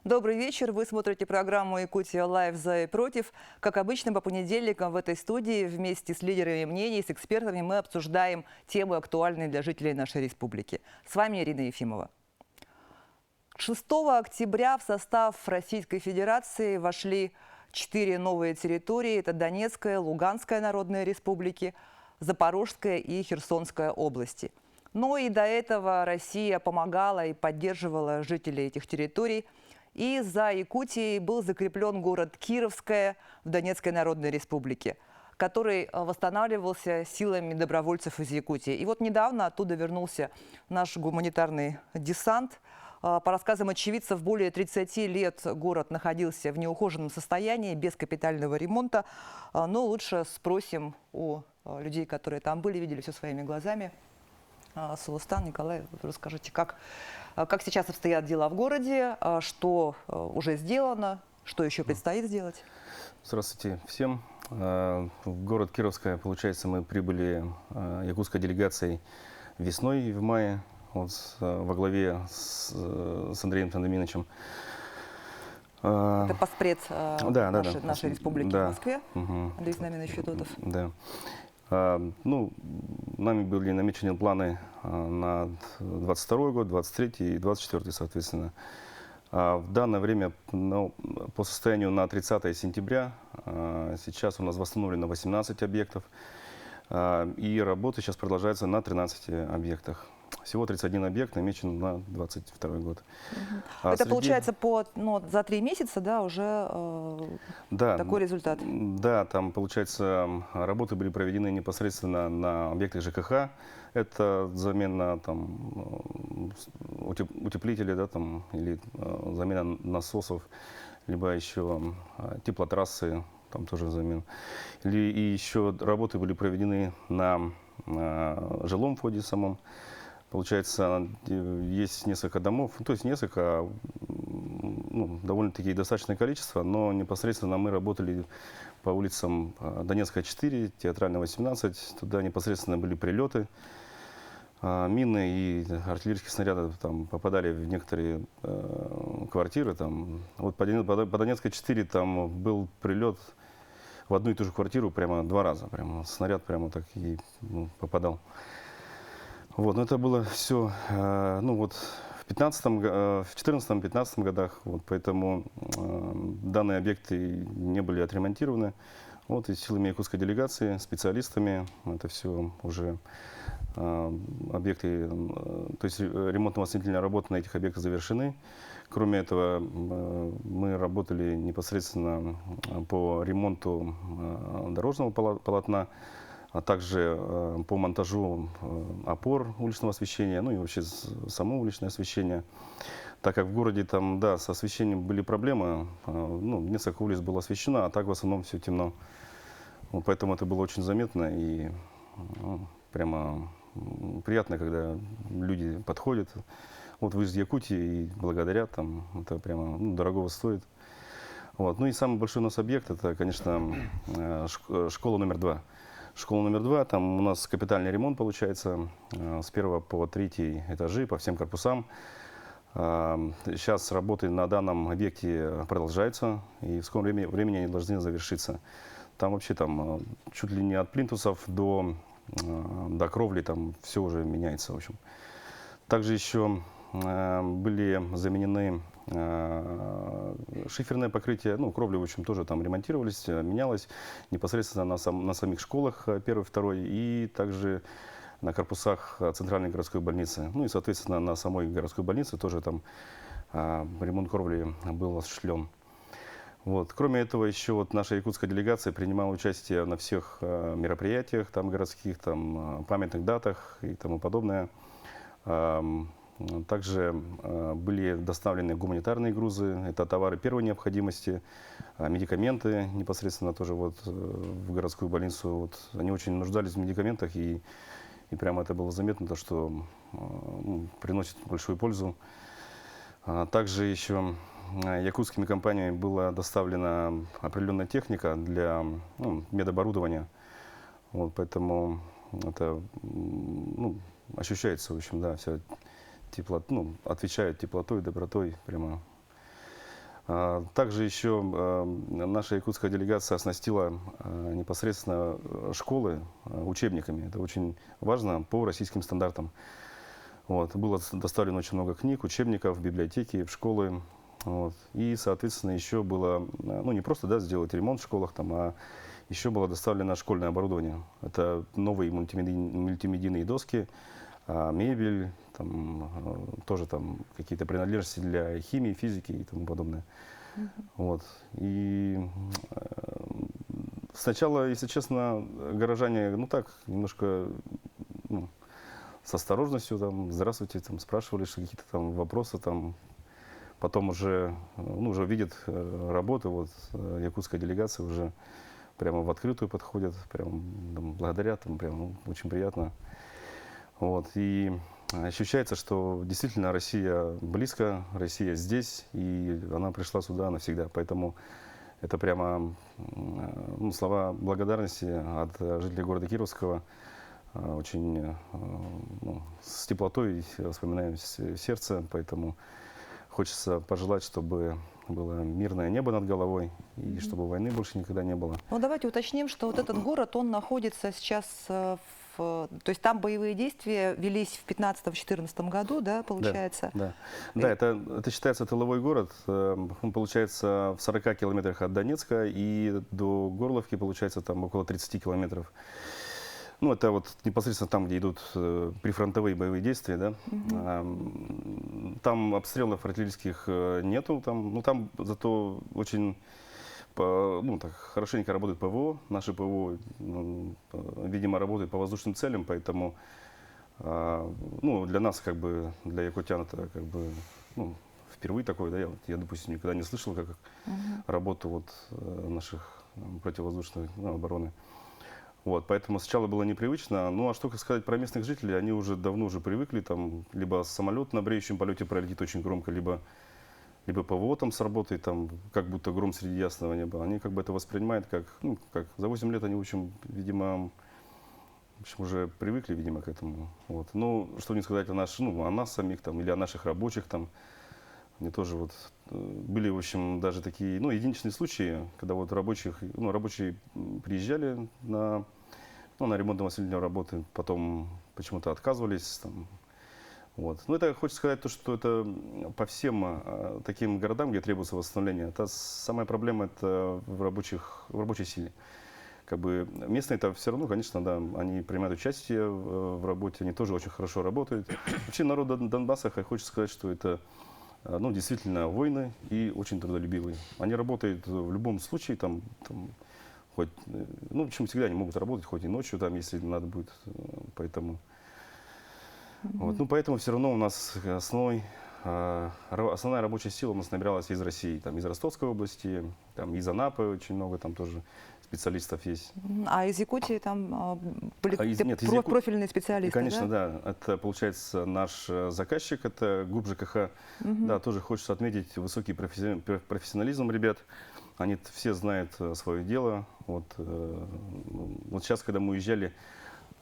Добрый вечер. Вы смотрите программу «Якутия Лайв. За и против». Как обычно, по понедельникам в этой студии вместе с лидерами мнений, с экспертами мы обсуждаем темы, актуальные для жителей нашей республики. С вами Ирина Ефимова. 6 октября в состав Российской Федерации вошли 4 новые территории. Это Донецкая, Луганская народные республики, Запорожская и Херсонская области. Но и до этого Россия помогала и поддерживала жителей этих территорий. И за Якутией был закреплен город Кировское в Донецкой Народной Республике, который восстанавливался силами добровольцев из Якутии. И вот недавно оттуда вернулся наш гуманитарный десант. По рассказам очевидцев, более 30 лет город находился в неухоженном состоянии, без капитального ремонта. Но лучше спросим у людей, которые там были, видели все своими глазами. Сулустан, Николай, расскажите, как сейчас обстоят дела в городе, что уже сделано, что еще предстоит сделать? Здравствуйте всем. В город Кировское, получается, мы прибыли якутской делегацией весной, в мае, вот, во главе с Андреем Фандоминовичем. Это поспред нашей республики в Москве, Андрей Знаменович Федотов. Да. Ну, нами были намечены планы на 22 год, 23 и 24, соответственно. В данное время, по состоянию на 30 сентября, сейчас у нас восстановлено 18 объектов, и работы сейчас продолжаются на 13 объектах. Всего 31 объект намечен на 22 год. Это получается за 3 месяца, да, уже такой результат? Да, там, получается, работы были проведены непосредственно на объектах ЖКХ. Это замена утеплителей, да, там, или замена насосов, либо еще теплотрассы, там тоже замена. И еще работы были проведены на жилом входе самом. Получается, есть несколько домов, то есть несколько, довольно-таки достаточное количество, но непосредственно мы работали по улицам Донецкая, 4, Театральная, 18, туда непосредственно были прилеты. Мины и артиллерийские снаряды там попадали в некоторые квартиры. Там. Вот по Донецкой, 4 там был прилет в одну и ту же квартиру прямо 2 раза. Прямо снаряд прямо так и попадал. Вот, но это было все, в 14-15 годах, вот, поэтому данные объекты не были отремонтированы. Вот, и силами якутской делегации, специалистами, это все уже объекты, то есть ремонтно-восстановительные работы на этих объектах завершены. Кроме этого, мы работали непосредственно по ремонту дорожного полотна, а также по монтажу опор уличного освещения, ну и вообще само уличное освещение. Так как в городе там, да, с освещением были проблемы, несколько улиц было освещено, а так в основном все темно. Вот поэтому это было очень заметно и прямо приятно, когда люди подходят. Вот вы из Якутии и благодарят, там, это прямо дорогого стоит. Вот. Ну и самый большой у нас объект, это, конечно, школа номер 2. Школа номер 2, там у нас капитальный ремонт получается с 1 по 3 этажи по всем корпусам. Сейчас работы на данном объекте продолжаются, и в скором времени они должны завершиться. Там вообще чуть ли не от плинтусов до кровли там все уже меняется, в общем. Также еще были заменены шиферное покрытие, кровли, в общем, тоже там ремонтировались, менялось непосредственно на самих школах 1, 2 и также на корпусах Центральной городской больницы. Ну и, соответственно, на самой городской больнице тоже там ремонт кровли был осуществлен. Вот. Кроме этого, еще вот наша якутская делегация принимала участие на всех мероприятиях там, городских, там, памятных датах и тому подобное. Также были доставлены гуманитарные грузы, это товары первой необходимости, медикаменты непосредственно тоже вот в городскую больницу. Вот, они очень нуждались в медикаментах, и прямо это было заметно, то, что приносит большую пользу. Также еще якутскими компаниями была доставлена определенная техника для медоборудования. Вот, поэтому это ощущается, в общем, да, вся тепло, отвечает теплотой, добротой, прямо Также еще наша якутская делегация оснастила непосредственно школы учебниками. Это очень важно по российским стандартам. Вот. Было доставлено очень много книг, учебников в библиотеки, в школы. Вот. И, соответственно, еще было, ну, не просто, да, сделать ремонт в школах, там, а еще было доставлено школьное оборудование. Это новые мультимедийные доски, мебель, там, тоже там какие-то принадлежности для химии, физики и тому подобное. Вот. И сначала, если честно, горожане, ну так, немножко, ну, с осторожностью, там, здравствуйте, там, спрашивали что какие-то там вопросы, там, потом уже, ну, уже видят работу, вот, якутская делегация уже прямо в открытую подходят, прям там, благодарят, там, прям, ну, очень приятно. Вот. И ощущается, что действительно Россия близко, Россия здесь, и она пришла сюда навсегда. Поэтому это прямо, ну, слова благодарности от жителей города Кировского. Очень, ну, с теплотой вспоминаем в сердце, поэтому хочется пожелать, чтобы было мирное небо над головой и чтобы войны больше никогда не было. Ну, давайте уточним, что вот этот город, он находится сейчас то есть там боевые действия велись в 2015-2014 году, да, получается? Да, да. Это считается тыловой город. Он получается в 40 километрах от Донецка, и до Горловки получается там около 30 километров. Ну, это вот непосредственно там, где идут прифронтовые боевые действия, да. Там обстрелов артиллерийских нету, там, ну, там зато очень, ну, так, хорошенько работает ПВО. Наше ПВО, видимо, работает по воздушным целям, поэтому, ну, для нас, как бы, для якутян, это, как бы, ну, впервые такое, да, я, допустим, никогда не слышал, как работу вот наших противовоздушной, ну, обороны. Вот, поэтому сначала было непривычно. Ну, а что сказать про местных жителей, они уже давно уже привыкли, там, либо самолет на бреющем полете пролетит очень громко, либо ПВО там сработает, там, как будто гром среди ясного неба. Они как бы это воспринимают как, ну, как за 8 лет они, в общем, видимо, уже привыкли, видимо, к этому. Вот. Ну, что не сказать о нас самих там, или о наших рабочих там. Они тоже вот были, в общем, даже такие, ну, единичные случаи, когда вот рабочие приезжали на ремонтно-восстановительные работы, потом почему-то отказывались. Там, вот. Ну, это хочется сказать то, что это по всем таким городам, где требуется восстановление, это самая проблема это в рабочей силе. Как бы местные это все равно, конечно, да, они принимают участие в работе, они тоже очень хорошо работают. Вообще народ Донбасса, хочется сказать, что это, ну, действительно воины и очень трудолюбивые. Они работают в любом случае, там хоть, ну, в общем, всегда они могут работать, хоть и ночью, там, если надо будет, поэтому, вот, ну, поэтому все равно у нас основная рабочая сила у нас набиралась из России, там, из Ростовской области, там, из Анапы очень много, там тоже специалистов есть. А из Якутии там были Нет, из профильные специалисты, конечно, да? да. Это, получается, наш заказчик, это ГУП ЖКХ. Да, тоже хочется отметить высокий профессионализм ребят. Они все знают свое дело. Вот сейчас, когда мы уезжали,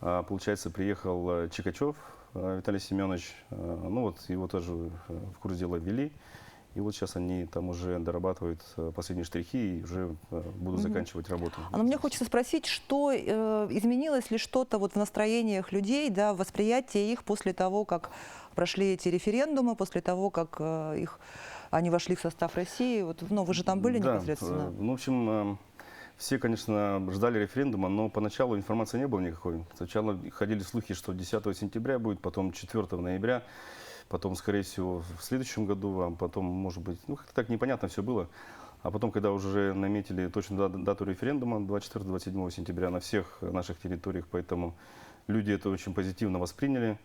получается, приехал Чикачев Виталий Семенович. Ну вот, его тоже в курс дела ввели. И вот сейчас они там уже дорабатывают последние штрихи и уже будут заканчивать работу. Но мне хочется спросить, что изменилось ли что-то вот в настроениях людей, да, в восприятии их после того, как прошли эти референдумы, после того, как они вошли в состав России? Вот, ну, вы же там были непосредственно? Ну, в общем, все, конечно, ждали референдума, но поначалу информации не было никакой. Сначала ходили слухи, что 10 сентября будет, потом 4 ноября. Потом, скорее всего, в следующем году, а потом, может быть, ну, как-то так непонятно все было. А потом, когда уже наметили точную дату референдума, 24-27 сентября на всех наших территориях, поэтому люди это очень позитивно восприняли.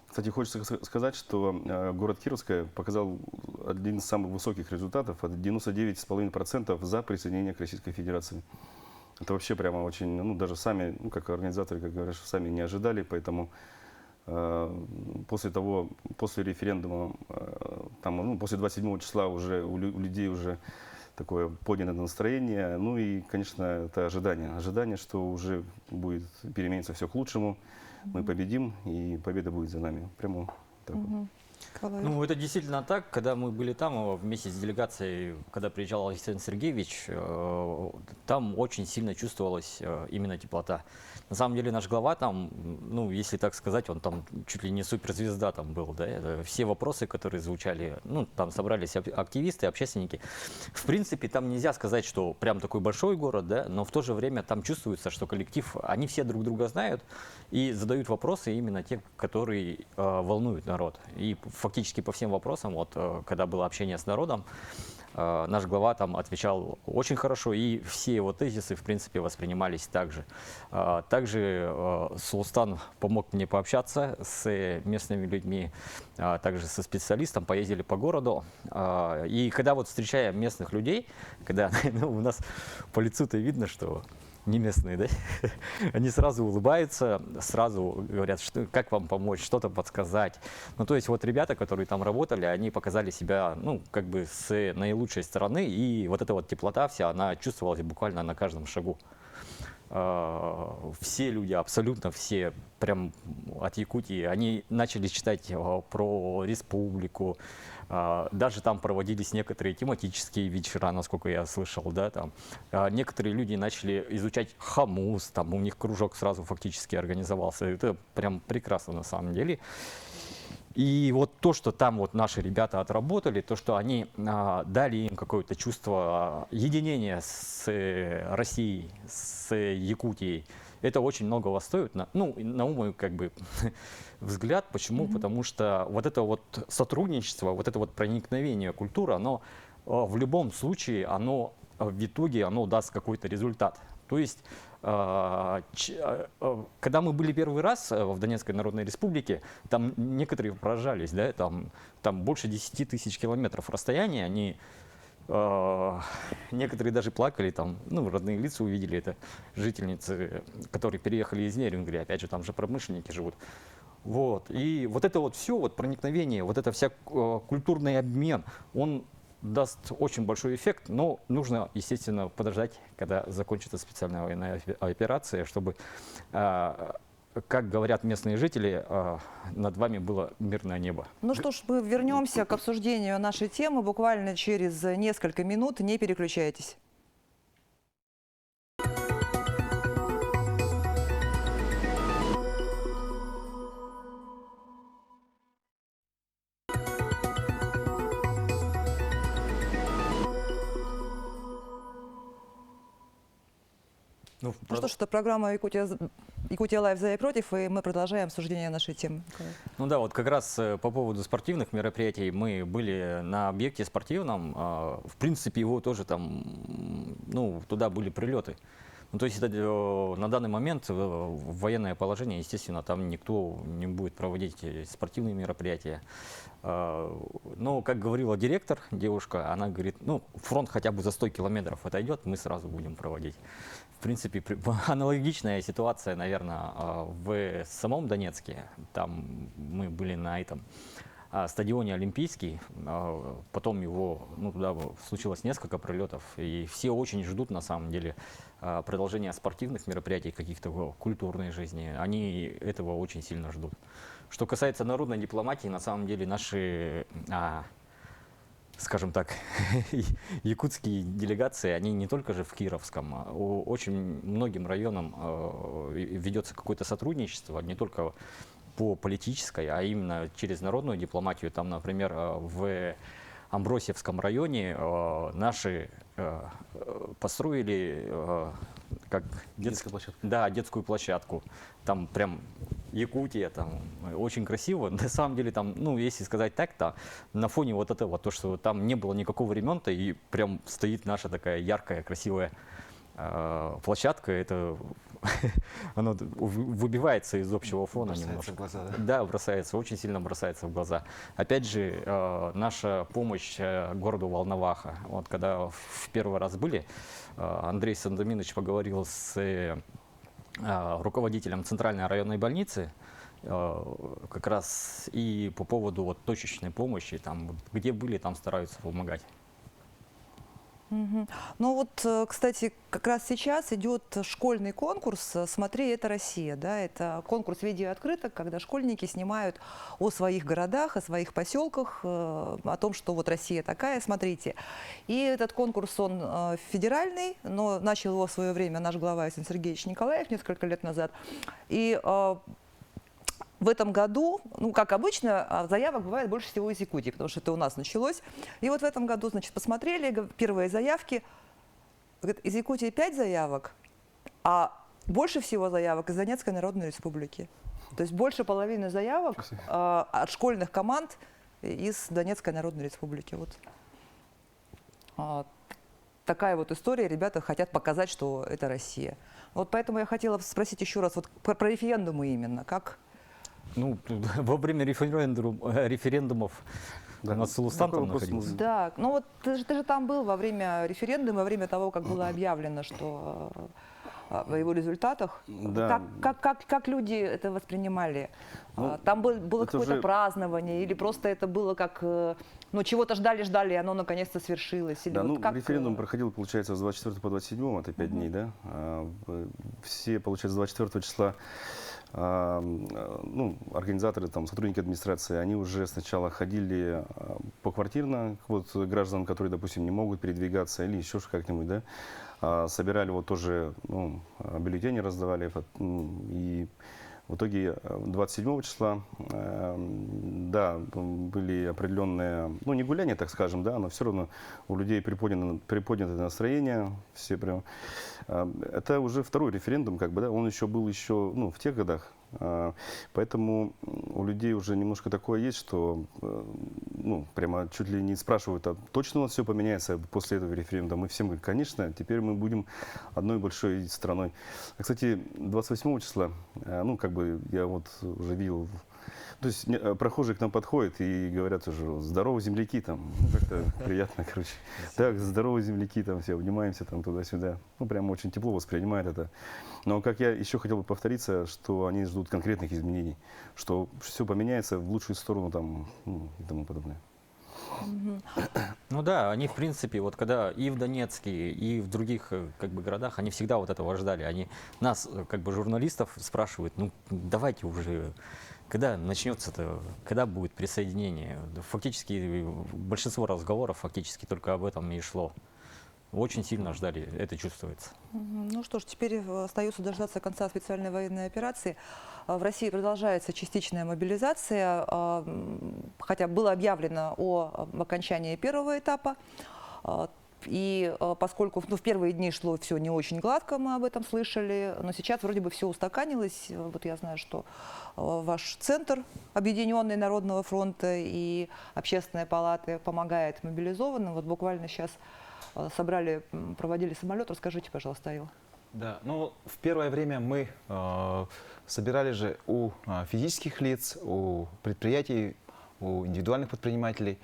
Кстати, хочется сказать, что город Кировская показал один из самых высоких результатов, это 99,5% за присоединение к Российской Федерации. Это вообще прямо очень, ну, даже сами, ну, как организаторы, как говорят, сами не ожидали, поэтому после референдума, там, ну, после 27 числа уже у людей уже такое поднятое настроение. Ну и, конечно, это ожидание, что уже будет перемениться все к лучшему. Мы победим, и победа будет за нами. Прямо так вот. Николай? Ну, это действительно так. Когда мы были там вместе с делегацией, когда приезжал Александр Сергеевич, там очень сильно чувствовалась именно теплота. На самом деле наш глава там, ну, если так сказать, он там чуть ли не суперзвезда там был, да. Это все вопросы, которые звучали, ну, там собрались активисты, общественники. В принципе, там нельзя сказать, что прям такой большой город, да, но в то же время там чувствуется, что коллектив, они все друг друга знают и задают вопросы именно те, которые волнуют народ. И фактически по всем вопросам, вот когда было общение с народом, наш глава там отвечал очень хорошо, и все его тезисы, в принципе, воспринимались так же. Также Султан помог мне пообщаться с местными людьми, также со специалистом, поездили по городу. И когда вот встречаем местных людей, когда ну, у нас по лицу-то видно, что не местные, да? Они сразу улыбаются, сразу говорят, что, как вам помочь, что-то подсказать. Ну, то есть вот ребята, которые там работали, они показали себя, ну, как бы с наилучшей стороны, и вот эта вот теплота вся, она чувствовалась буквально на каждом шагу. Все люди, абсолютно все, прям от Якутии, они начали читать про республику. Даже там проводились некоторые тематические вечера, насколько я слышал, да, там. Некоторые люди начали изучать хамус, там у них кружок сразу фактически организовался. Это прям прекрасно на самом деле. И вот то, что там вот наши ребята отработали, то, что они дали им какое-то чувство единения с Россией, с Якутией, это очень многого стоит. Ну, на мой как бы взгляд. Почему? Потому что вот это вот сотрудничество, вот это вот проникновение культуры, оно в любом случае, оно в итоге, оно даст какой-то результат. То есть когда мы были первый раз в Донецкой Народной Республике, там некоторые поражались, да, там больше 10 тысяч километров расстояния, они, некоторые даже плакали, там, ну, родные лица увидели, это жительницы, которые переехали из Нерюнгри, опять же, там же промышленники живут. Вот, и вот это вот все, вот проникновение, вот это вся культурный обмен, он даст очень большой эффект, но нужно, естественно, подождать, когда закончится специальная военная операция, чтобы, как говорят местные жители, над вами было мирное небо. Ну что ж, мы вернемся к обсуждению нашей темы буквально через несколько минут. Не переключайтесь. Ну, Ну что ж, это программа Якутия Лайв за и против, и мы продолжаем обсуждение нашей темы. Николай. Ну да, вот как раз по поводу спортивных мероприятий мы были на объекте спортивном. В принципе, его тоже там, ну, туда были прилеты. Ну, то есть это, на данный момент в военное положение, естественно, там никто не будет проводить спортивные мероприятия. Но, как говорила директор, девушка, она говорит, ну, фронт хотя бы за 100 километров отойдет, мы сразу будем проводить. В принципе, аналогичная ситуация, наверное, в самом Донецке. Там мы были на этом стадионе Олимпийский, потом его, ну, туда случилось несколько пролетов, и все очень ждут, на самом деле, продолжения спортивных мероприятий, каких-то культурной жизни. Они этого очень сильно ждут. Что касается народной дипломатии, на самом деле наши, скажем так, якутские делегации, они не только же в Кировском, очень многим районам ведется какое-то сотрудничество, не только по политической, а именно через народную дипломатию. Там, например, в Амбросьевском районе наши построили как Детская площадка. Да, детскую площадку. Там прям Якутия, там очень красиво. На самом деле там, ну, если сказать так-то, на фоне вот этого, то, что там не было никакого ремонта, и прям стоит наша такая яркая, красивая площадка, это оно выбивается из общего фона Бросается немножко. в глаза, да? Да, бросается, очень сильно бросается в глаза. Опять же, наша помощь городу Волноваха. Вот когда в первый раз были, Андрей Сандоминович поговорил с руководителем Центральной районной больницы, как раз и по поводу вот точечной помощи, там, где были, там стараются помогать. Мгм. Ну вот, кстати, как раз сейчас идет школьный конкурс «Смотри, это Россия». Да? Это конкурс видеооткрыток, когда школьники снимают о своих городах, о своих поселках, о том, что вот Россия такая, смотрите. И этот конкурс, он федеральный, но начал его в свое время наш глава Александр Сергеевич Николаев несколько лет назад. И в этом году, ну, как обычно, заявок бывает больше всего из Якутии, потому что это у нас началось. И вот в этом году, значит, посмотрели первые заявки. Говорит, из Якутии 5 заявок, а больше всего заявок из Донецкой Народной Республики. То есть больше половины заявок от школьных команд из Донецкой Народной Республики. Вот. Такая вот история. Ребята хотят показать, что это Россия. Вот поэтому я хотела спросить еще раз вот про референдумы именно. Как... Ну, во время референдумов Да, у нас Сулустан такой там вопрос находился. Да, ну вот ты же там был во время референдума, во время того, как было объявлено, что о его результатах. Да. Как люди это воспринимали? Ну, Там было это какое-то уже- празднование или просто это было как, ну чего-то ждали, и оно наконец-то свершилось? Или Да, вот ну, как, референдум проходил, получается, с 24 по 27, это 5 дней, да? Все, получается, с 24 числа ну, организаторы, там, сотрудники администрации, они уже сначала ходили поквартирно к вот гражданам, которые, допустим, не могут передвигаться или еще как-нибудь, да, собирали вот тоже, ну, бюллетени раздавали, и в итоге 27 числа, да, были определенные, ну, не гуляния, так скажем, да, но все равно у людей приподнятое настроение, все прям. Это уже второй референдум, как бы, да, он еще был ну, в тех годах. Поэтому у людей уже немножко такое есть, что, ну, прямо чуть ли не спрашивают, а точно у нас все поменяется после этого референдума? Мы всем говорим, конечно, теперь мы будем одной большой страной. Кстати, 28 числа, ну, как бы, я вот уже видел, то есть прохожие к нам подходят и говорят уже, здорово, земляки, там, ну, как-то приятно, короче. Так, здорово, земляки, там, все обнимаемся, там, туда-сюда. Ну, прям очень тепло воспринимают это. Но, как я еще хотел бы повториться, что они ждут конкретных изменений, что все поменяется в лучшую сторону, там, ну, и тому подобное. Ну да, они в принципе, вот когда и в Донецке, и в других как бы городах, они всегда вот этого ждали. Они нас, как бы журналистов, спрашивают, ну давайте уже, когда начнется-то, когда будет присоединение. Фактически большинство разговоров фактически только об этом и шло. Очень сильно ждали, это чувствуется. Ну что ж, теперь остается дождаться конца специальной военной операции. В России продолжается частичная мобилизация, хотя было объявлено о окончании первого этапа. И поскольку в первые дни шло все не очень гладко, мы об этом слышали, но сейчас вроде бы все устаканилось. Вот я знаю, что ваш центр Объединенный Народного фронта и Общественная палата помогает мобилизованным. Вот буквально сейчас собрали, проводили самолет. Расскажите, пожалуйста, Аил. Да, ну в первое время мы собирали же у физических лиц, у предприятий, у индивидуальных предпринимателей.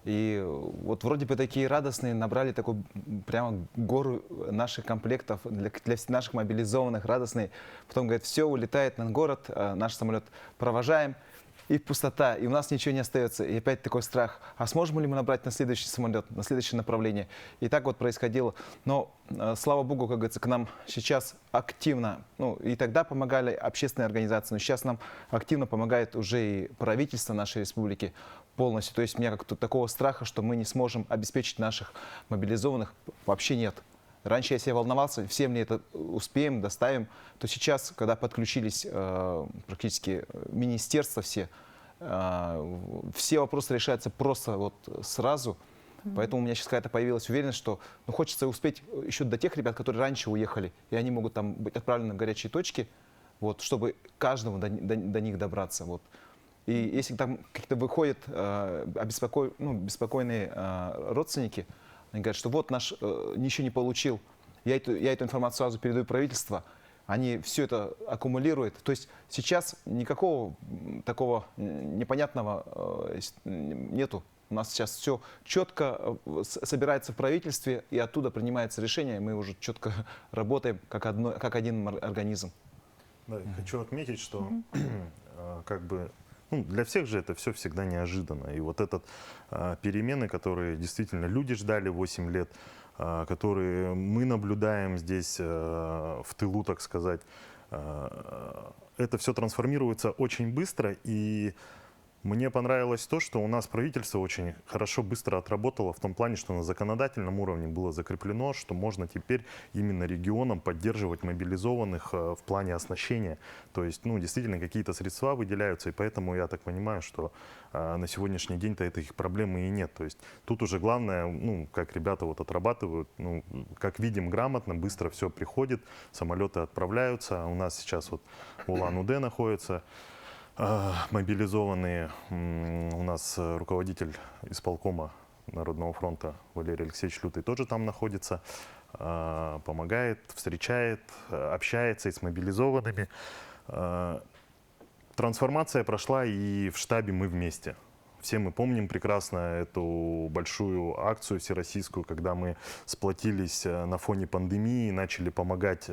И вот вроде бы такие радостные, набрали такую прямо гору наших комплектов для наших мобилизованных, радостные. Потом говорят, все, улетает на город, наш самолет провожаем. И пустота, и у нас ничего не остается. И опять такой страх. А сможем ли мы набрать на следующий самолет, на следующее направление? И так вот происходило. Но, слава богу, как говорится, к нам сейчас активно, ну и тогда помогали общественные организации, но сейчас нам активно помогает уже и правительство нашей республики полностью. То есть у меня как-то такого страха, что мы не сможем обеспечить наших мобилизованных, вообще нет. Раньше я себя волновался, всем ли это успеем, доставим. То сейчас, когда подключились практически министерства все вопросы решаются просто вот сразу. Поэтому у меня сейчас какая-то появилась уверенность, что ну, хочется успеть еще до тех ребят, которые раньше уехали, и они могут там быть отправлены в горячие точки, вот, чтобы каждому до них добраться. Вот. И если там какие-то выходят беспокойные родственники, они говорят, что вот наш ничего не получил, я эту информацию сразу передаю правительству, они все это аккумулируют. То есть сейчас никакого такого непонятного нету. У нас сейчас все четко собирается в правительстве, и оттуда принимается решение, и мы уже четко работаем как один организм. Да, хочу отметить, что как бы ну, для всех же это все всегда неожиданно. И вот этот перемены, которые действительно люди ждали 8 лет, которые мы наблюдаем здесь в тылу, так сказать, это все трансформируется очень быстро, и мне понравилось то, что у нас правительство очень хорошо, быстро отработало в том плане, что на законодательном уровне было закреплено, что можно теперь именно регионам поддерживать мобилизованных в плане оснащения. То есть, ну, действительно, какие-то средства выделяются, и поэтому я так понимаю, что на сегодняшний день-то этих проблем и нет. То есть тут уже главное, ну, как ребята вот отрабатывают, ну, как видим, грамотно, быстро все приходит, самолеты отправляются. У нас сейчас вот в Улан-Удэ находится мобилизованные. У нас руководитель исполкома Народного фронта Валерий Алексеевич Лютый тоже там находится, помогает, встречает, общается и с мобилизованными. Трансформация прошла, и в штабе мы вместе. Все мы помним прекрасно эту большую акцию всероссийскую, когда мы сплотились на фоне пандемии, начали помогать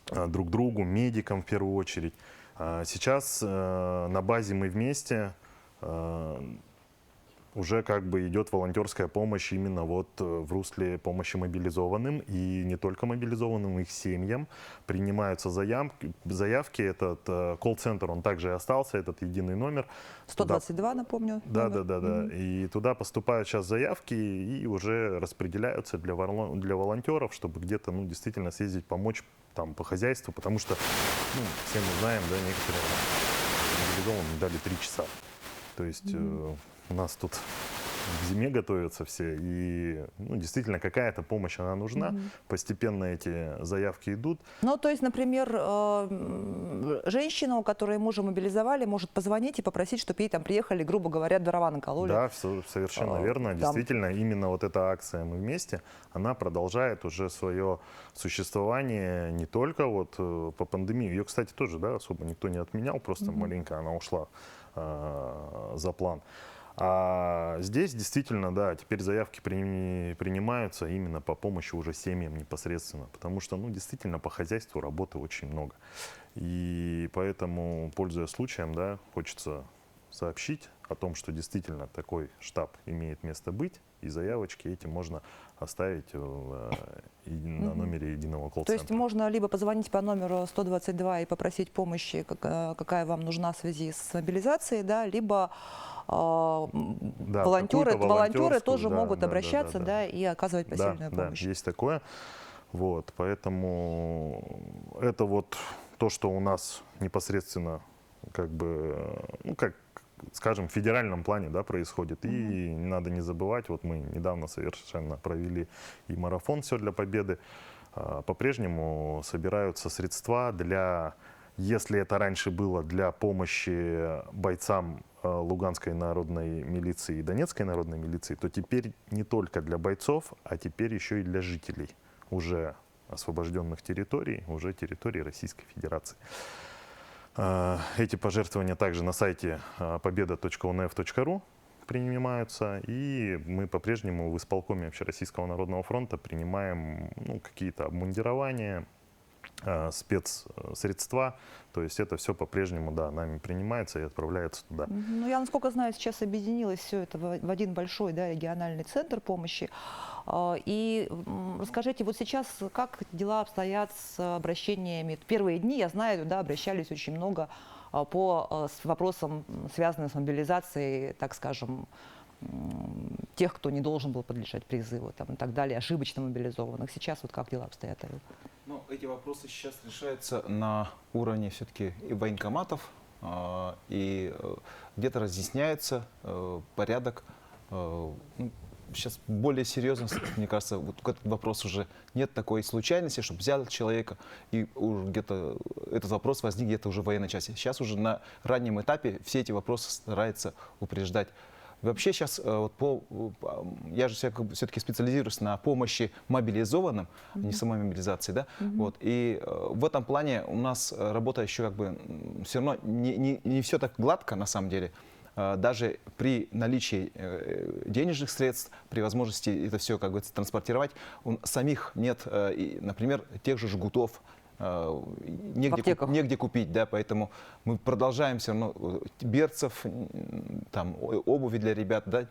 друг другу, медикам в первую очередь. Сейчас на базе мы вместе, уже как бы идет волонтерская помощь именно вот в русле помощи мобилизованным, и не только мобилизованным, их семьям. Принимаются заявки, этот колл-центр, он также остался, этот единый номер. 122, напомню. Да, номер. да, да, да. И туда поступают сейчас заявки и уже распределяются для волонтеров, чтобы где-то, ну, действительно съездить, помочь там по хозяйству, потому что, ну, все мы знаем, да, некоторые мобилизованным дали 3 часа. То есть у нас тут к зиме готовятся все, и, ну, действительно, какая-то помощь, она нужна. Постепенно эти заявки идут. Ну, то есть, например, женщина, у которой мужа мобилизовали, может позвонить и попросить, чтобы ей там приехали, грубо говоря, дрова накололи. Да, совершенно верно. там. Действительно, именно вот эта акция «Мы вместе», она продолжает уже свое существование не только вот по пандемии. Ее, кстати, тоже, да, особо никто не отменял, просто маленько она ушла за план. А здесь действительно, да, теперь заявки принимаются именно по помощи уже семьям непосредственно, потому что, ну, действительно, по хозяйству работы очень много. И поэтому, пользуясь случаем, да, хочется сообщить о том, что действительно такой штаб имеет место быть, и заявочки эти можно оставить на номере единого колл-центра. То есть можно либо позвонить по номеру 122 и попросить помощи, какая вам нужна в связи с мобилизацией, да, либо волонтеры тоже да, могут да, обращаться, да, да, и оказывать посильную да, помощь. Да, есть такое. Вот, поэтому это вот то, что у нас непосредственно, как бы, ну, как, скажем, в федеральном плане, да, происходит. И не надо не забывать, вот мы недавно совершенно провели и марафон «Все для победы». По-прежнему собираются средства для, если это раньше было для помощи бойцам Луганской народной милиции и Донецкой народной милиции, то теперь не только для бойцов, а теперь еще и для жителей уже освобожденных территорий, уже территорий Российской Федерации. Эти пожертвования также на сайте победа.унф.ру принимаются, и мы по-прежнему в исполкоме Общероссийского народного фронта принимаем, ну, какие-то обмундирования, спецсредства, то есть это все по-прежнему, да, нами принимается и отправляется туда. Ну, я, насколько знаю, сейчас объединилось все это в один большой, да, региональный центр помощи. И расскажите, вот сейчас как дела обстоят с обращениями? Первые дни, я знаю, да, обращались очень много с вопросом, связанным с мобилизацией, так скажем, тех, кто не должен был подлежать призыву, там, и так далее, ошибочно мобилизованных. Сейчас вот как дела обстоят? Ну, эти вопросы сейчас решаются на уровне все-таки и военкоматов, и где-то разъясняется порядок. Сейчас более серьезно, мне кажется, вот этот вопрос уже нет такой случайности, чтобы взял человека, и где-то этот вопрос возник где-то уже в военной части. Сейчас уже на раннем этапе все эти вопросы стараются упреждать. Вообще сейчас, я же все-таки специализируюсь на помощи мобилизованным, не самой мобилизации, да, вот, и в этом плане у нас работа еще как бы все равно не все так гладко на самом деле. Даже при наличии денежных средств, при возможности это все как бы транспортировать, у самих нет, например, тех же жгутов, аптеках. негде купить, да, поэтому мы продолжаем все равно берцев, там, обуви для ребят, да,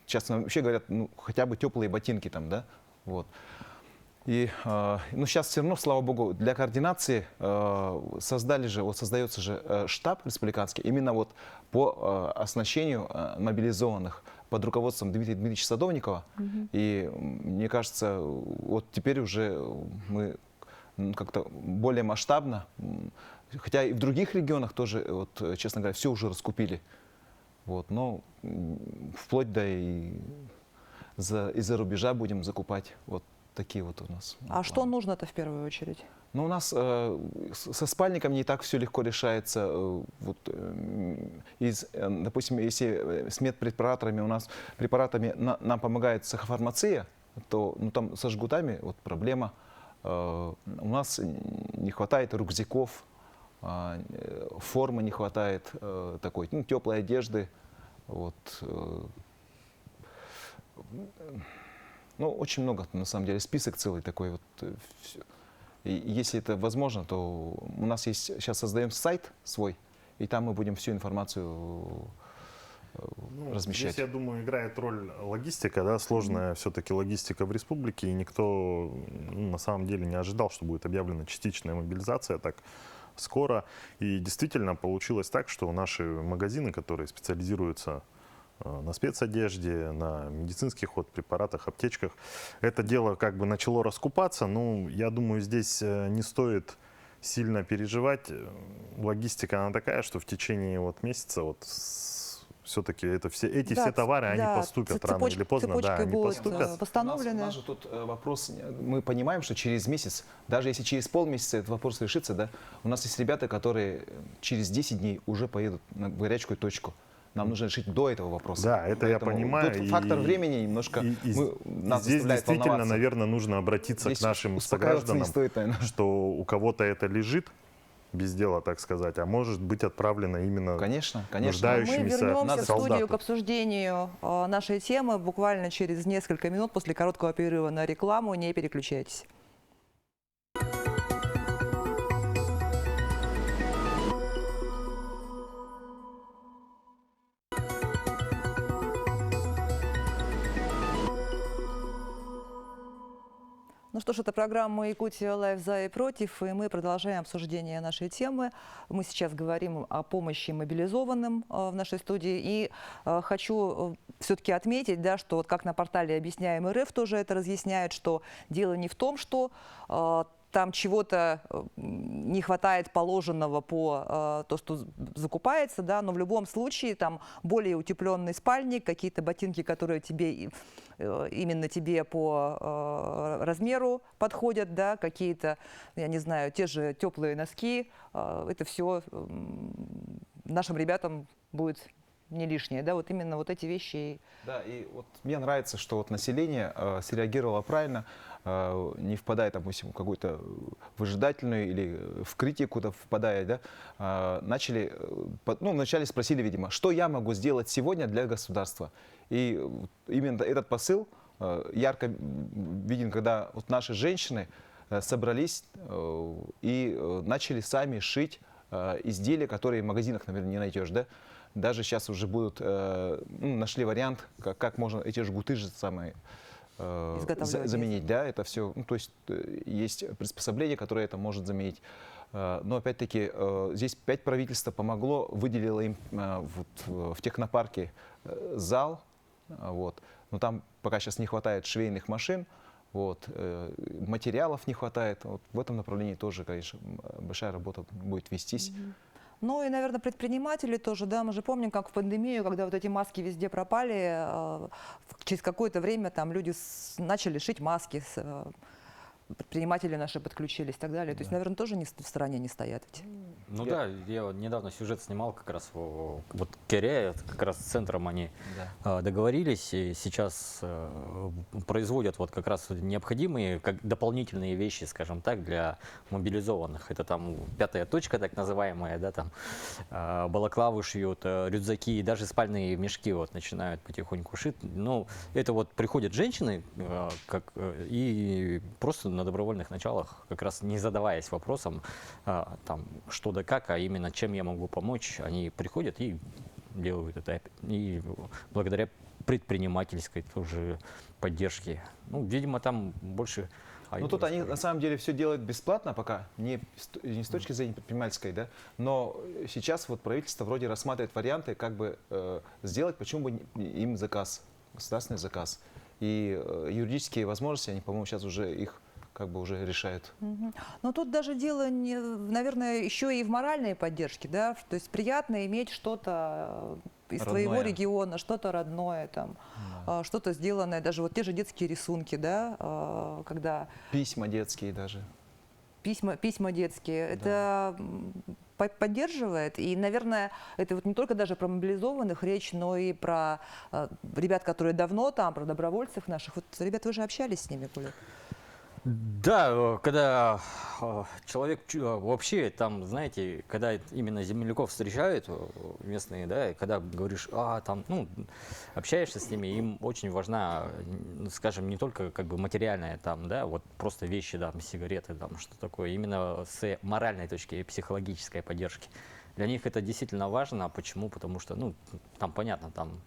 сейчас вообще говорят, ну, хотя бы теплые ботинки там, да, вот. И, ну, сейчас все равно, слава богу, для координации создается же штаб республиканский именно вот по оснащению мобилизованных под руководством Дмитрия Дмитриевича Садовникова. И мне кажется, вот теперь уже мы как-то более масштабно, хотя и в других регионах тоже, вот, честно говоря, все уже раскупили. Вот, но вплоть до из-за рубежа будем закупать. Вот такие вот у нас. А что нужно-то в первую очередь? Ну, у нас со спальником не так все легко решается. Допустим, если с медпрепаратами у нас нам помогает сахафармация, то ну, там со жгутами вот проблема. У нас не хватает рюкзаков, формы не хватает такой, ну, теплой одежды. Вот. Ну, очень много, на самом деле, список целый такой. Вот. И если это возможно, то у нас есть, сейчас создаем сайт свой, и там мы будем всю информацию размещать. Здесь, я думаю, играет роль логистика, да, сложная все-таки логистика в республике, и никто на самом деле не ожидал, что будет объявлена частичная мобилизация так скоро. И действительно получилось так, что наши магазины, которые специализируются на спецодежде, на медицинских препаратах, аптечках, это дело как бы начало раскупаться. Ну, я думаю, здесь не стоит сильно переживать. Логистика, она такая, что в течение месяца все-таки все товары, они поступят рано или поздно. Да, они поступят. Восстановлены. У нас же тут вопрос, мы понимаем, что через месяц, даже если через полмесяца этот вопрос решится, да, у нас есть ребята, которые через 10 дней уже поедут на горячую точку. Нам нужно решить до этого вопроса. Да, это поэтому я понимаю. Тут фактор времени немножко нас здесь действительно, волноваться. наверное, нужно обратиться Здесь к нашим успокаиваться не согражданам, стоит, наверное. что у кого-то это лежит без дела, так сказать, а может быть отправлено именно Конечно. Мы нуждающимся вернемся в студию солдату. к обсуждению нашей темы буквально через несколько минут после короткого перерыва на рекламу. Не переключайтесь. Ну что ж, это программа «Якутия Лайв за и против», и мы продолжаем обсуждение нашей темы. Мы сейчас говорим о помощи мобилизованным в нашей студии. И хочу все-таки отметить, да, что вот как на портале «Объясняем РФ» тоже это разъясняют, что дело не в том, что там чего-то не хватает положенного по то, что закупается, да, но в любом случае там более утепленный спальник, какие-то ботинки, которые тебе именно тебе по размеру подходят, да, какие-то, я не знаю, те же теплые носки, это все нашим ребятам будет не лишнее, да, вот именно вот эти вещи. Да, и вот мне нравится, что вот население среагировало правильно, не впадая, допустим, в какую-то выжидательную или в критику впадая, да, вначале спросили, видимо, что я могу сделать сегодня для государства. И именно этот посыл ярко виден, когда вот наши женщины собрались и начали сами шить изделия, которые в магазинах, наверное, не найдешь, да. Даже сейчас уже будут, нашли вариант, как можно эти жгуты же самые заменить, да, это все, ну, то есть есть приспособление, которое это может заменить. Но опять-таки здесь 5 правительства помогло, выделило им в технопарке зал, вот. Но там пока сейчас не хватает швейных машин, вот, материалов не хватает. Вот в этом направлении тоже, конечно, большая работа будет вестись. Ну и, наверное, предприниматели тоже, да, мы же помним, как в пандемию, когда вот эти маски везде пропали, через какое-то время там люди начали шить маски, предприниматели наши подключились и так далее. То есть, наверное, тоже в стороне не стоят ведь. Ну Я- да, я вот недавно сюжет снимал как раз вот Кере, как раз с центром они договорились и сейчас производят вот как раз необходимые как дополнительные вещи, скажем так, для мобилизованных. Это там пятая точка так называемая, да, там балаклавы шьют, рюкзаки, и даже спальные мешки вот начинают потихоньку шить. Ну, это вот приходят женщины и просто на добровольных началах, как раз не задаваясь вопросом, там, что да как, а именно чем я могу помочь, они приходят и делают это. И благодаря предпринимательской тоже поддержке. Ну, видимо, там больше... Ну тут они на самом деле все делают бесплатно пока, не с точки зрения предпринимательской, да, но сейчас вот правительство вроде рассматривает варианты, как бы сделать, почему бы им заказ, государственный заказ. И юридические возможности, они, по-моему, сейчас уже их как бы уже решают. Но тут даже дело, наверное, еще и в моральной поддержке, да, то есть приятно иметь что-то из твоего Родное. региона, что-то родное, там, что-то сделанное, даже вот те же детские рисунки, да, когда Письма детские даже. письма детские, это поддерживает. И, наверное, это вот не только даже про мобилизованных речь, но и про ребят, которые давно там, про добровольцев наших. Вот, ребят, вы же общались с ними, Коля? Да, когда человек вообще там, знаете, когда именно земляков встречают местные, да, и когда говоришь, там, ну, общаешься с ними, им очень важна, скажем, не только как бы материальная там, да, вот просто вещи, там, сигареты, там, что такое, именно с моральной точки и психологической поддержки. Для них это действительно важно. Почему? Потому что, ну, там понятно, там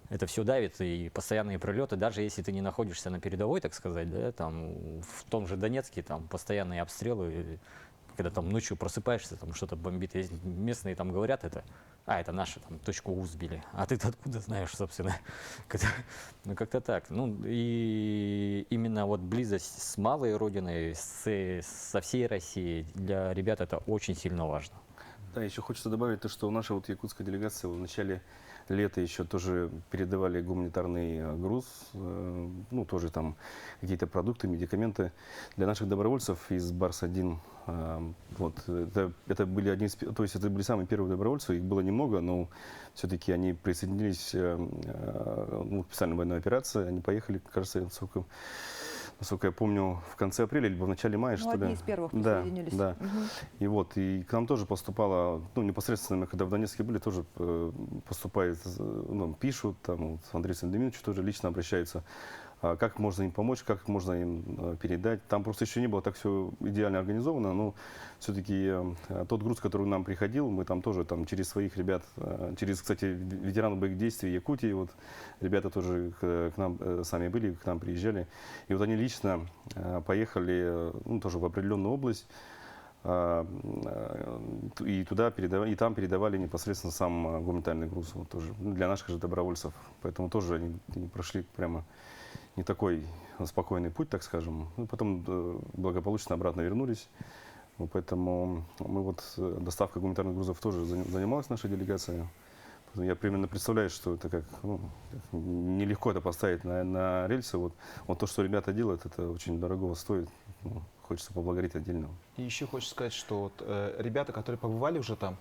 это все давит, и постоянные прилеты, даже если ты не находишься на передовой, так сказать, да, там в том же Донецке там постоянные обстрелы, когда там ночью просыпаешься, там что-то бомбит, и местные там говорят это наши, там, точку У сбили, а ты-то откуда знаешь, собственно, ну как-то так, ну и именно вот близость с малой родиной, со всей Россией для ребят это очень сильно важно. Да, еще хочется добавить то, что наша вот якутская делегация в начале лета еще тоже передавали гуманитарный груз, ну тоже там какие-то продукты, медикаменты для наших добровольцев из Барс-1. Вот, это были то есть это были самые первые добровольцы, их было немного, но все-таки они присоединились к специальной военной операции, они поехали, кажется, насколько я помню, в конце апреля, либо в начале мая, Ну, что ли. одни из первых Да, присоединились. да. И к нам тоже поступало, ну, непосредственно, мы когда в Донецке были, тоже поступает, ну, пишут, там, вот, Андрей Сандеминович тоже лично обращается, как можно им помочь, как можно им передать. Там просто еще не было так все идеально организовано, но все-таки тот груз, который нам приходил, мы там тоже там, через своих ребят, через, кстати, ветеранов боевых действий Якутии, вот, ребята тоже к нам сами были, к нам приезжали. И вот они лично поехали, ну, тоже в определенную область, и туда передавали, и там передавали непосредственно сам гуманитарный груз, вот, тоже, ну, для наших же добровольцев. Поэтому тоже они прошли прямо не такой спокойный путь, так скажем. Ну, потом благополучно обратно вернулись. Ну, поэтому мы вот доставкой гуманитарных грузов тоже занималась наша делегация. Я примерно представляю, что это как, ну, нелегко это поставить на рельсы. Вот то, что ребята делают, это очень дорого стоит. Ну, хочется поблагодарить отдельно. И еще хочу сказать, что вот, ребята, которые побывали уже там,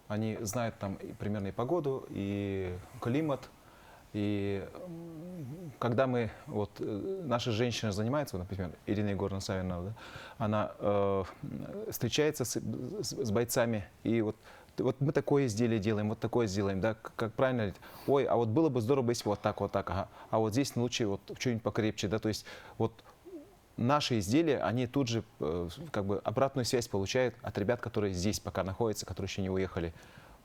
они знают там примерно и погоду, и климат. И когда вот наша женщина занимается, например, Ирина Егоровна Савинова, да, она встречается с бойцами, и вот мы такое изделие делаем, вот такое сделаем, да, как правильно говорить, ой, а вот было бы здорово, если вот так, ага, а вот здесь лучше вот что-нибудь покрепче, да, то есть вот наши изделия, они тут же как бы обратную связь получают от ребят, которые здесь пока находятся, которые еще не уехали.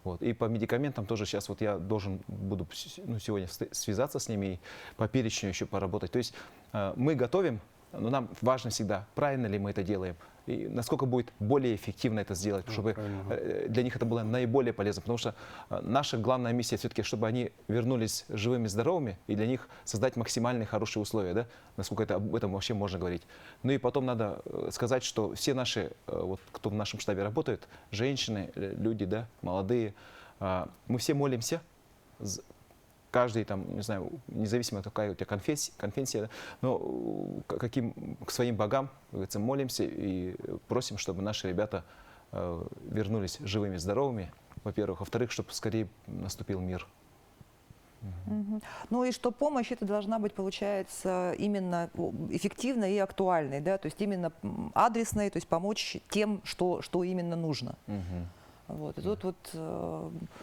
Вот. И по медикаментам тоже сейчас вот я буду сегодня связаться с ними и по перечню еще поработать. То есть мы готовим, но нам важно всегда, правильно ли мы это делаем, и насколько будет более эффективно это сделать, чтобы для них это было наиболее полезно. Потому что наша главная миссия все-таки, чтобы они вернулись живыми, здоровыми, и для них создать максимально хорошие условия, да, насколько об этом вообще можно говорить. Ну и потом надо сказать, что все наши, вот, кто в нашем штабе работает, женщины, люди, да, молодые, мы все молимся, каждый там, не знаю, независимо от какая у тебя конфессия, но к своим богам, говорится, молимся и просим, чтобы наши ребята вернулись живыми, здоровыми, во-первых. Во-вторых, чтобы скорее наступил мир. Мгм. Ну и что помощь это должна быть, получается, именно эффективной и актуальной, да, то есть именно адресной, то есть помочь тем, что именно нужно. Мгм. Вот. И тут вот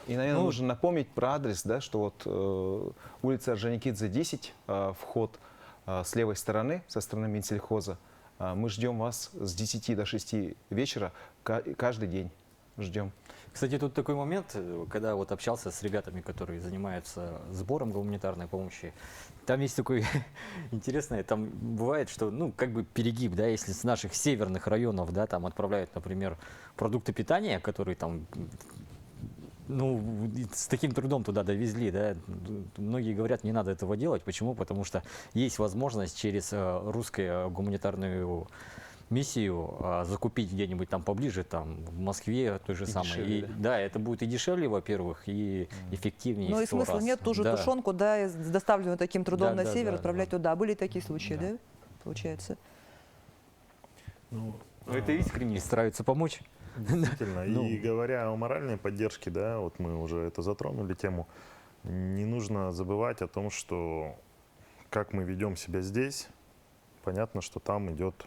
И, наверное, нужно напомнить про адрес, да, что вот улица Орджоникидзе, 10, вход с левой стороны, со стороны Минсельхоза. Мы ждем вас с 10 до 6 вечера каждый день. Ждем. Кстати, тут такой момент, когда вот общался с ребятами, которые занимаются сбором гуманитарной помощи, там есть такой интересное, там бывает, что, ну, как бы перегиб, да, если с наших северных районов, да, там отправляют, например, продукты питания, которые там, ну, с таким трудом туда довезли, да, многие говорят, не надо этого делать. Почему? Потому что есть возможность через русскую гуманитарную миссию закупить где-нибудь там поближе, там в Москве той же самой. дешевле, И, да? да, это будет и дешевле, во-первых, и эффективнее. ну и в 100 смысла раз. нет ту же Да. тушенку, да, доставленную таким трудом Да, на да, север, да, отправлять да. туда. Были такие случаи, Да. да, получается? Ну, Это искренне стараются помочь. действительно. Ну. И говоря о моральной поддержке, да, вот мы уже это затронули тему, не нужно забывать о том, что как мы ведем себя здесь, понятно, что там идут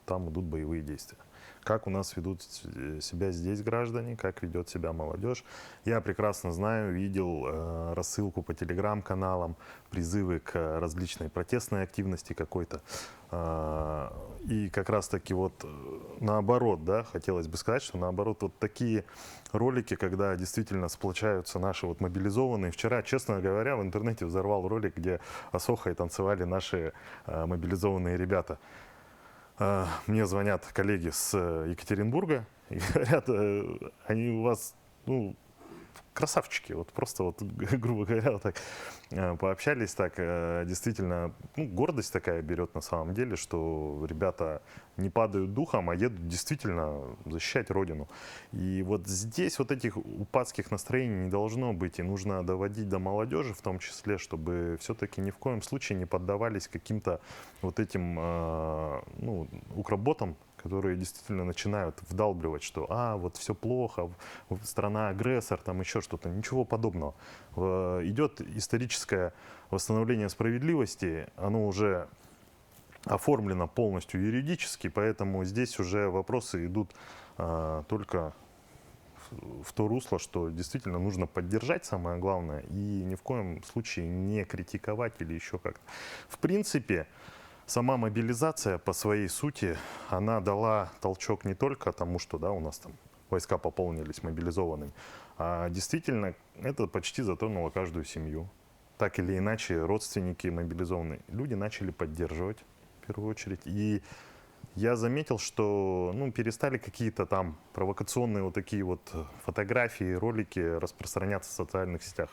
боевые действия. Как у нас ведут себя здесь граждане, как ведет себя молодежь. Я прекрасно знаю, видел рассылку по телеграм-каналам, призывы к различной протестной активности какой-то. И как раз-таки вот наоборот, да, хотелось бы сказать, что наоборот вот такие ролики, когда действительно сплочаются наши вот мобилизованные. Вчера, честно говоря, в интернете взорвал ролик, где Асохой танцевали наши мобилизованные ребята. Мне звонят коллеги с Екатеринбурга и говорят, они у вас, ну, красавчики, вот просто вот, грубо говоря, вот так пообщались, так действительно, ну, гордость такая берет на самом деле, что ребята не падают духом, а едут действительно защищать Родину. И вот здесь вот этих упадских настроений не должно быть, и нужно доводить до молодежи в том числе, чтобы все-таки ни в коем случае не поддавались каким-то вот этим, ну, укроботам, которые действительно начинают вдалбливать, что вот все плохо, страна агрессор, там еще что-то. Ничего подобного. Идет историческое восстановление справедливости, оно уже оформлено полностью юридически, поэтому здесь уже вопросы идут только в то русло, что действительно нужно поддержать, самое главное, и ни в коем случае не критиковать или еще как-то. В принципе, сама мобилизация по своей сути, она дала толчок не только тому, что, да, у нас там войска пополнились мобилизованными, а действительно это почти затронуло каждую семью. Так или иначе, родственники мобилизованные люди начали поддерживать в первую очередь. И я заметил, что, ну, перестали какие-то там провокационные вот такие вот фотографии, ролики распространяться в социальных сетях.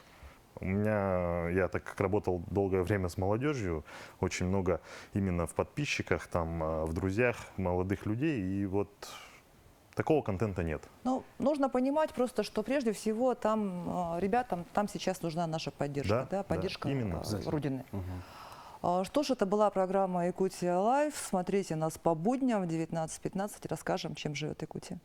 Я так как работал долгое время с молодежью, очень много именно в подписчиках, там, в друзьях молодых людей, и вот такого контента нет. Ну, нужно понимать просто, что прежде всего там ребятам там сейчас нужна наша поддержка, Да, да, поддержка да, именно. Родины. Что ж, это была программа «Якутия Лайв». Смотрите нас по будням в 19:15. Расскажем, чем живет Якутия.